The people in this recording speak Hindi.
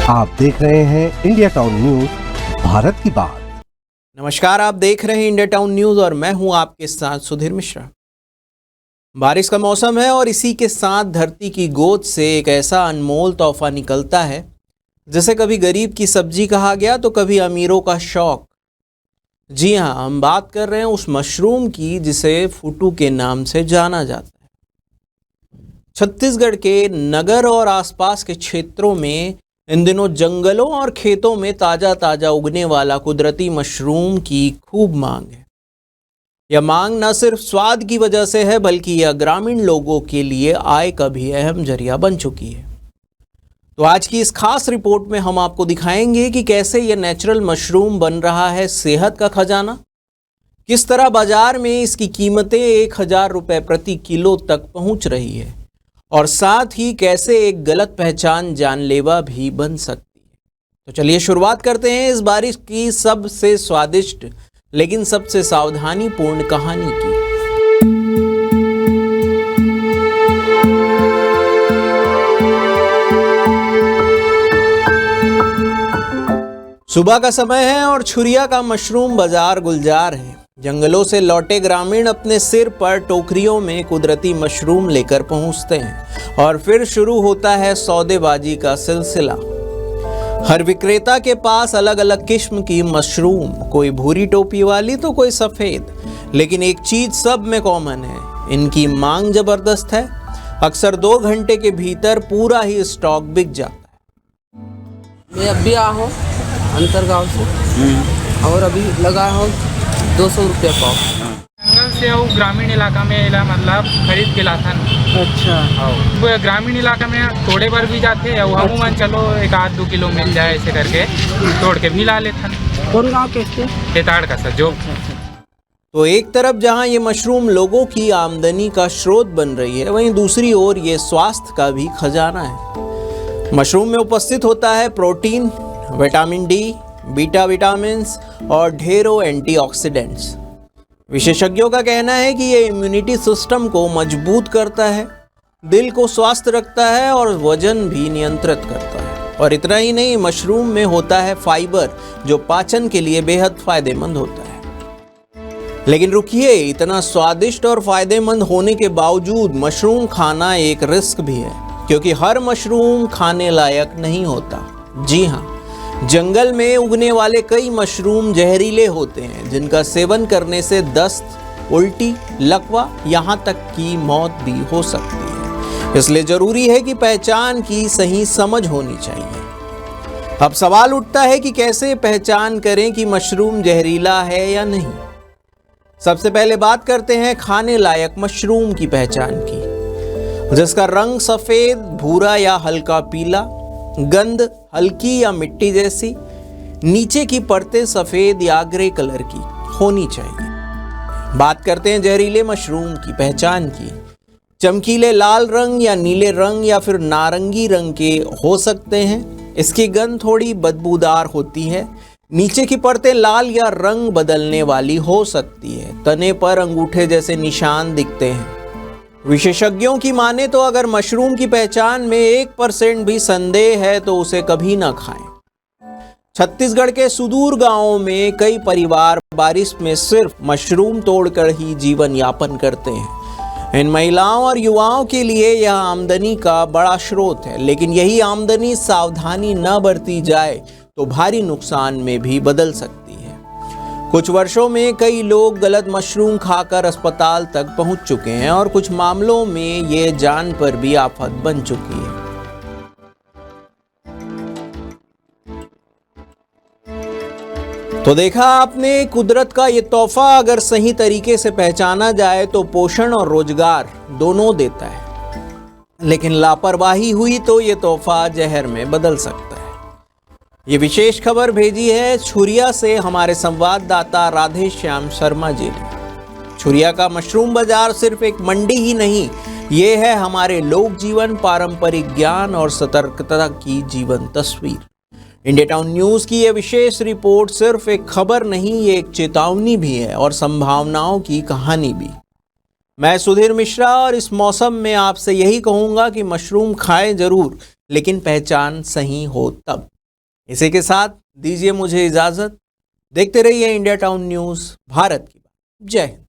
आप देख रहे हैं इंडिया टाउन न्यूज, भारत की बात। नमस्कार, आप देख रहे हैं इंडिया टाउन न्यूज और मैं हूं आपके साथ सुधीर मिश्रा। बारिश का मौसम है और इसी के साथ धरती की गोद से एक ऐसा अनमोल तोहफा निकलता है जिसे कभी गरीब की सब्जी कहा गया तो कभी अमीरों का शौक। जी हां, हम बात कर रहे हैं उस मशरूम की जिसे फुटू के नाम से जाना जाता है। छत्तीसगढ़ के नगर और आसपास के क्षेत्रों में इन दिनों जंगलों और खेतों में ताजा ताजा उगने वाला कुदरती मशरूम की खूब मांग है। यह मांग न सिर्फ स्वाद की वजह से है बल्कि यह ग्रामीण लोगों के लिए आय का भी अहम जरिया बन चुकी है। तो आज की इस खास रिपोर्ट में हम आपको दिखाएंगे कि कैसे यह नेचुरल मशरूम बन रहा है सेहत का खजाना, किस तरह बाजार में इसकी कीमतें 1000 रुपये प्रति किलो तक पहुंच रही है और साथ ही कैसे एक गलत पहचान जानलेवा भी बन सकती है। तो चलिए शुरुआत करते हैं इस बारिश की सबसे स्वादिष्ट लेकिन सबसे सावधानी पूर्ण कहानी की। सुबह का समय है और छुरिया का मशरूम बाजार गुलजार है। जंगलों से लौटे ग्रामीण अपने सिर पर टोकरियों में कुदरती मशरूम लेकर पहुंचते हैं और फिर शुरू होता है सौदेबाजी का सिलसिला। हर विक्रेता के पास अलग अलग किस्म की मशरूम, कोई भूरी टोपी वाली तो कोई सफ़ेद, लेकिन एक चीज़ सब में कॉमन है, इनकी मांग ज़बरदस्त है। अक्सर 2 घंटे के भीतर पूरा ही स्टॉक बिक जाता है। मैं अभी आया हूँ अंतरगांव से और अभी लगा हूँ 200 रुपये पाव। जंगल से वो ग्रामीण इलाका में इला मतलब खरीद के लाता। अच्छा। वो ग्रामीण इलाका में थोड़े बार भी जाते हैं, अमूमन चलो 1-2 किलो मिल जाए ऐसे करके तोड़ के भी ला लेता। कौन गाँव कैसे? खेताड़ का सर जो। तो एक तरफ जहां ये मशरूम लोगों की आमदनी का स्रोत बन रही है, वहीं दूसरी ओर ये स्वास्थ्य का भी खजाना है। मशरूम में उपस्थित होता है protein, vitamin D, beta vitamins और ढेरों एंटीऑक्सीडेंट्स। विशेषज्ञों का कहना है कि ये इम्यूनिटी सिस्टम को मजबूत करता है, दिल को स्वस्थ रखता है और वजन भी नियंत्रित करता है। और इतना ही नहीं, मशरूम में होता है फाइबर जो पाचन के लिए बेहद फायदेमंद होता है। लेकिन रुकिए, इतना स्वादिष्ट और फायदेमंद होने के बावजूद मशरूम खाना एक रिस्क भी है, क्योंकि हर मशरूम खाने लायक नहीं होता। जी हाँ, जंगल में उगने वाले कई मशरूम जहरीले होते हैं, जिनका सेवन करने से दस्त, उल्टी, लकवा, यहाँ तक की मौत भी हो सकती है। इसलिए जरूरी है कि पहचान की सही समझ होनी चाहिए। अब सवाल उठता है कि कैसे पहचान करें कि मशरूम जहरीला है या नहीं। सबसे पहले बात करते हैं खाने लायक मशरूम की पहचान की, जिसका रंग सफेद, भूरा या हल्का पीला, गंध हल्की या मिट्टी जैसी, नीचे की परतें सफेद या ग्रे कलर की होनी चाहिए। बात करते हैं जहरीले मशरूम की पहचान की। चमकीले लाल रंग या नीले रंग या फिर नारंगी रंग के हो सकते हैं। इसकी गंध थोड़ी बदबूदार होती है। नीचे की परतें लाल या रंग बदलने वाली हो सकती है। तने पर अंगूठे जैसे निशान दिखते हैं। विशेषज्ञों की माने तो अगर मशरूम की पहचान में 1% भी संदेह है तो उसे कभी ना खाएं। छत्तीसगढ़ के सुदूर गांवों में कई परिवार बारिश में सिर्फ मशरूम तोड़कर ही जीवन यापन करते हैं। इन महिलाओं और युवाओं के लिए यह आमदनी का बड़ा स्रोत है, लेकिन यही आमदनी सावधानी न बरती जाए तो भारी नुकसान में भी बदल सकती है। कुछ वर्षों में कई लोग गलत मशरूम खाकर अस्पताल तक पहुंच चुके हैं और कुछ मामलों में ये जान पर भी आफत बन चुकी है। तो देखा आपने, कुदरत का ये तोहफा अगर सही तरीके से पहचाना जाए तो पोषण और रोजगार दोनों देता है, लेकिन लापरवाही हुई तो ये तोहफा जहर में बदल सकता है। ये विशेष खबर भेजी है छुरिया से हमारे संवाददाता राधे श्याम शर्मा जी ने। छुरिया का मशरूम बाजार सिर्फ एक मंडी ही नहीं, ये है हमारे लोक जीवन, पारंपरिक ज्ञान और सतर्कता की जीवन तस्वीर। इंडिया टाउन न्यूज की यह विशेष रिपोर्ट सिर्फ एक खबर नहीं, ये एक चेतावनी भी है और संभावनाओं की कहानी भी। मैं सुधीर मिश्रा और इस मौसम में आपसे यही कहूंगा कि मशरूम खाएं जरूर, लेकिन पहचान सही हो तब। इसी के साथ दीजिए मुझे इजाजत। देखते रहिए इंडिया टाउन न्यूज़, भारत की बात। जय हिंद।